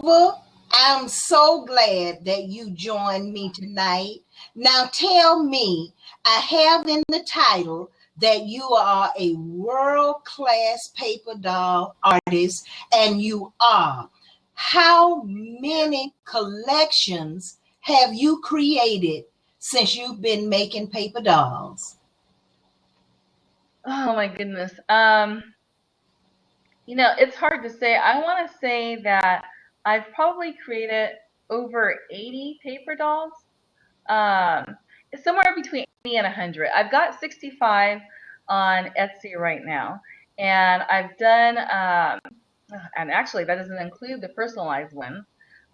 Well, I'm so glad that you joined me tonight. Now tell me, I have in the title that you are a world class paper doll artist, and you are. How many collections have you created since you've been making paper dolls? Oh my goodness. It's hard to say. I want to say that I've probably created over 80 paper dolls. It's somewhere between 80 and 100. I've got 65 on Etsy right now, and I've done, and actually that doesn't include the personalized one.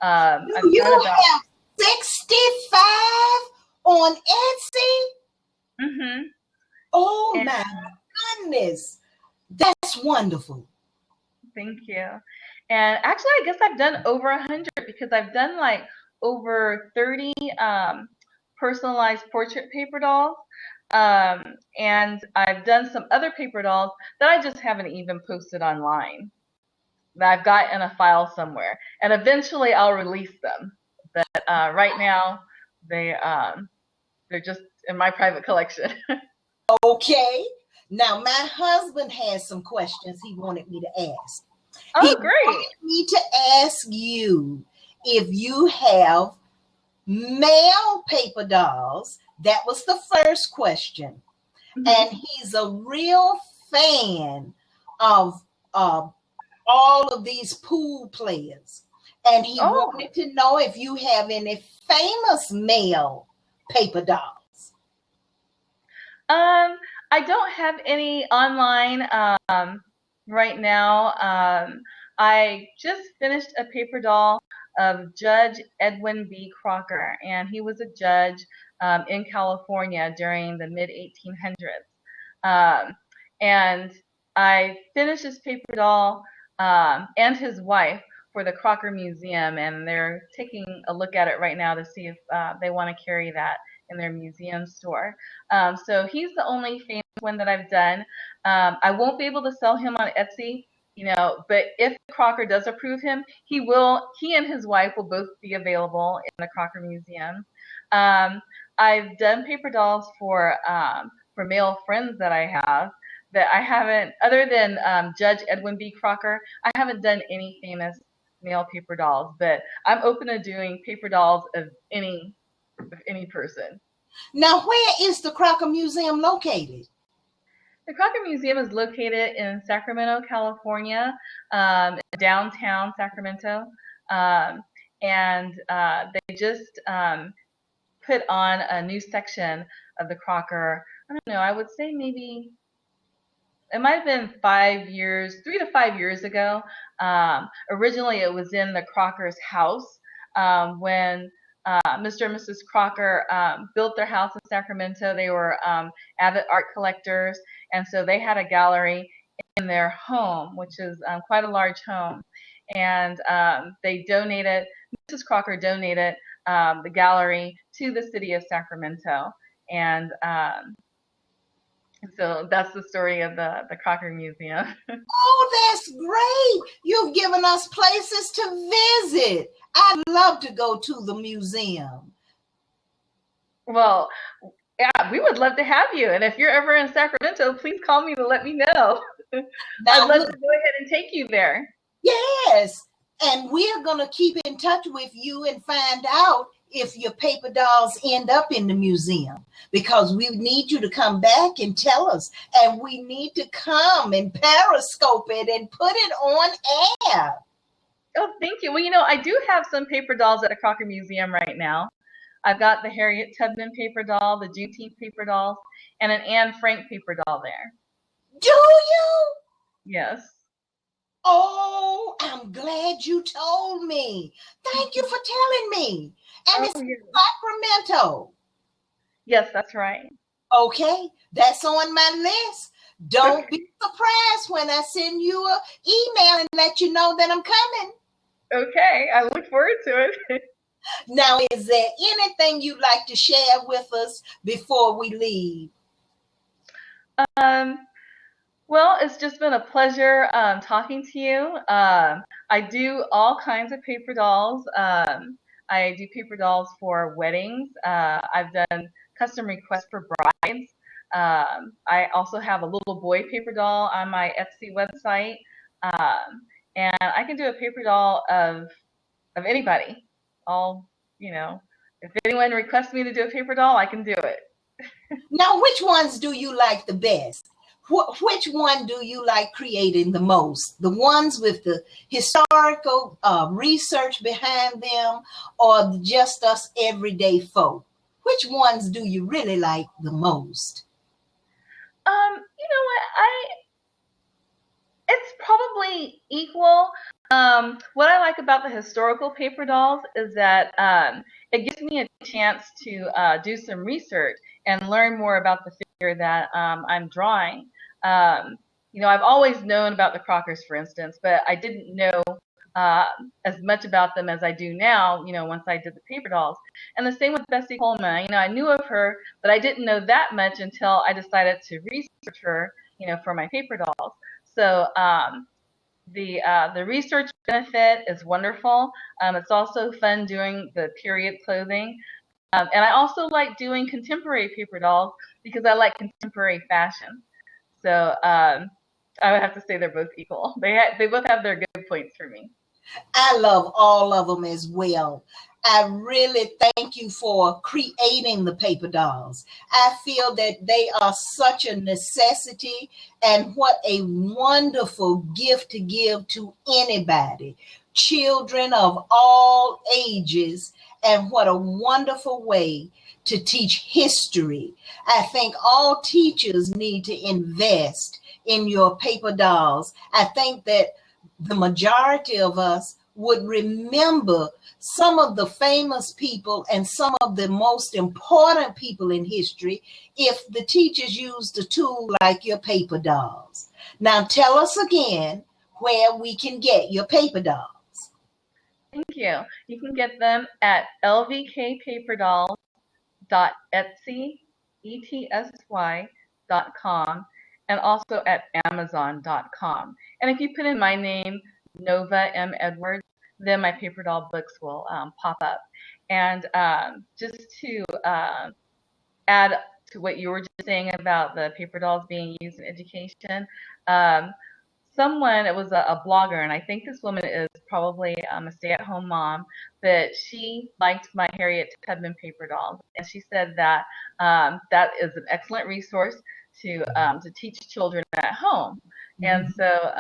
I've done You about, have 65 on Etsy? hmm Oh and my goodness. That's wonderful. thank you. And actually, I guess I've done over 100 because I've done like over 30 personalized portrait paper dolls. Um, and I've done some other paper dolls that I just haven't even posted online, that I've got in a file somewhere. And eventually I'll release them. But right now, they, um, they're just in my private collection. Okay. Now, my husband has some questions he wanted me to ask. He Oh, great. wanted me to ask you if you have male paper dolls. That was the first question. Mhm. And he's a real fan of all of these pool players. And he Oh, wanted to know if you have any famous male paper dolls. Um, I don't have any online right now. I just finished a paper doll of Judge Edwin B. Crocker, and he was a judge in California during the mid 1800s. Um, and I finished his paper doll and his wife for the Crocker Museum, and they're taking a look at it right now to see if they want to carry that in their museum store. So he's the only famous one that I've done. I won't be able to sell him on Etsy, but if Crocker does approve him, he and his wife will both be available in the Crocker Museum. Um, I've done paper dolls for male friends that I have that I haven't, other than Judge Edwin B. Crocker, I haven't done any famous male paper dolls, but I'm open to doing paper dolls of any person. Now, where is the Crocker Museum located? The Crocker Museum is located in Sacramento, California, downtown Sacramento. Um, and they just put on a new section of the Crocker. I don't know, I would say maybe it might have been 5 years, 3 to 5 years ago. Originally, it was in the Crocker's house when Mr. and Mrs. Crocker built their house in Sacramento. They were avid art collectors, and so they had a gallery in their home, which is quite a large home. And they donated, Mrs. Crocker donated the gallery to the city of Sacramento. And so that's the story of the Crocker Museum. Oh, that's great. You've given us places to visit. I'd love to go to the museum. Well, yeah, we would love to have you. And if you're ever in Sacramento, please call me to let me know. I'd Now, love to go ahead and take you there. yes, and we're going to keep in touch with you and find out if your paper dolls end up in the museum, because we need you to come back and tell us, and we need to come and periscope it and put it on air. Oh, thank you. Well, I do have some paper dolls at the Crocker Museum right now. I've got the Harriet Tubman paper doll, the Juneteenth paper dolls, and an Anne Frank paper doll there. Do you? Yes. Oh, I'm glad you told me. Thank you for telling me. And Oh, it's yeah. Sacramento. Yes, that's right. Okay, that's on my list. Don't be surprised when I send you an email and let you know that I'm coming. Okay, I look forward to it. Now, is there anything you'd like to share with us before we leave? Um, Well, it's just been a pleasure talking to you. I do all kinds of paper dolls. I do paper dolls for weddings. I've done custom requests for brides. I also have a little boy paper doll on my Etsy website. Um, and I can do a paper doll of anybody. All, you know, if anyone requests me to do a paper doll, I can do it. Now, which ones do you like the best? Which one do you like creating the most? The ones with the historical research behind them, or just us everyday folk? Which ones do you really like the most? You know what? It's probably equal. What I like about the historical paper dolls is that it gives me a chance to do some research and learn more about the figure that I'm drawing. Um, I've always known about the Crockers, for instance, but I didn't know uh, as much about them as I do now, once I did the paper dolls. And the same with Bessie Coleman. I knew of her, but I didn't know that much until I decided to research her, for my paper dolls. So the research benefit is wonderful. It's also fun doing the period clothing. And I also like doing contemporary paper dolls because I like contemporary fashion. So I would have to say they're both equal. They both have their good points for me. I love all of them as well. I really thank you for creating the paper dolls. I feel that they are such a necessity, and what a wonderful gift to give to anybody, children of all ages, and what a wonderful way to teach history. I think all teachers need to invest in your paper dolls. I think that the majority of us would remember some of the famous people and some of the most important people in history if the teachers used a tool like your paper dolls. Now, tell us again where we can get your paper dolls. Thank you. You can get them at lvkpaperdolls.etsy.com and also at amazon.com. And if you put in my name, Nova M. Edwards, then my paper doll books will pop up. And just to add to what you were just saying about the paper dolls being used in education, um, it was a blogger, and I think this woman is probably a stay-at-home mom, but she liked my Harriet Tubman paper dolls, and she said that that is an excellent resource to teach children at home. And so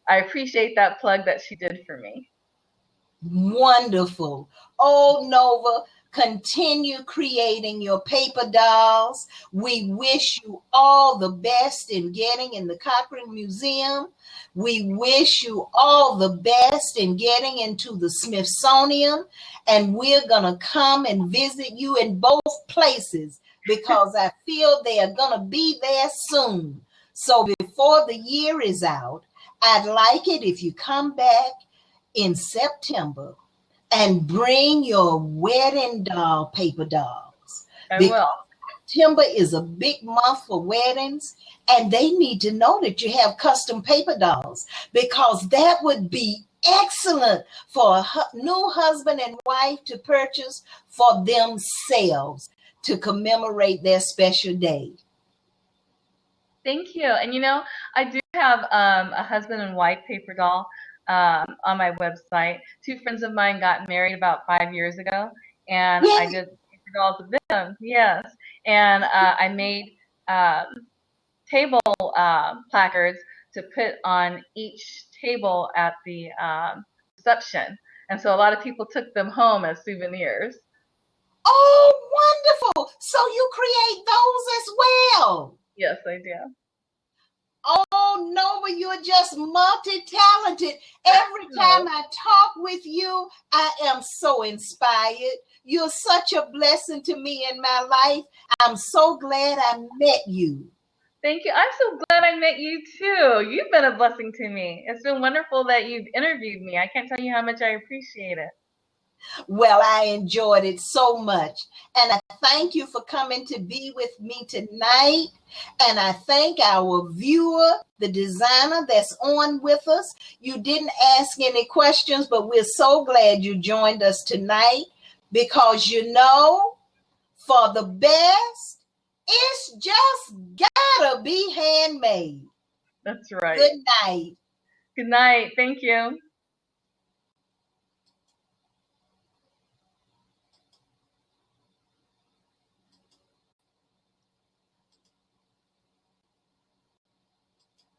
I appreciate that plug that she did for me. Wonderful. Oh, Nova, continue creating your paper dolls. We wish you all the best in getting in the Cochrane Museum. We wish you all the best in getting into the Smithsonian. And we're going to come and visit you in both places because I feel they are going to be there soon. So before the year is out, I'd like it if you come back in September and bring your wedding doll paper dolls. I Because will. September is a big month for weddings, and they need to know that you have custom paper dolls because that would be excellent for a new husband and wife to purchase for themselves to commemorate their special day. Thank you. And I do have a husband and wife paper doll on my website. Two friends of mine got married about 5 years ago, and I Yes. did paper dolls with them. Yes, and I made table placards to put on each table at the reception, and so a lot of people took them home as souvenirs. Oh, wonderful. So you create those as well. Yes, I do. Oh, Nova, you're just multi-talented. Every time No. I talk with you, I am so inspired. You're such a blessing to me in my life. I'm so glad I met you. Thank you. I'm so glad I met you too. You've been a blessing to me. It's been wonderful that you've interviewed me. I can't tell you how much I appreciate it. Well, I enjoyed it so much. And I thank you for coming to be with me tonight. And I thank our viewer, the designer that's on with us. You didn't ask any questions, but we're so glad you joined us tonight because for the best, it's just gotta be handmade. That's right. Good night. Good night. Thank you.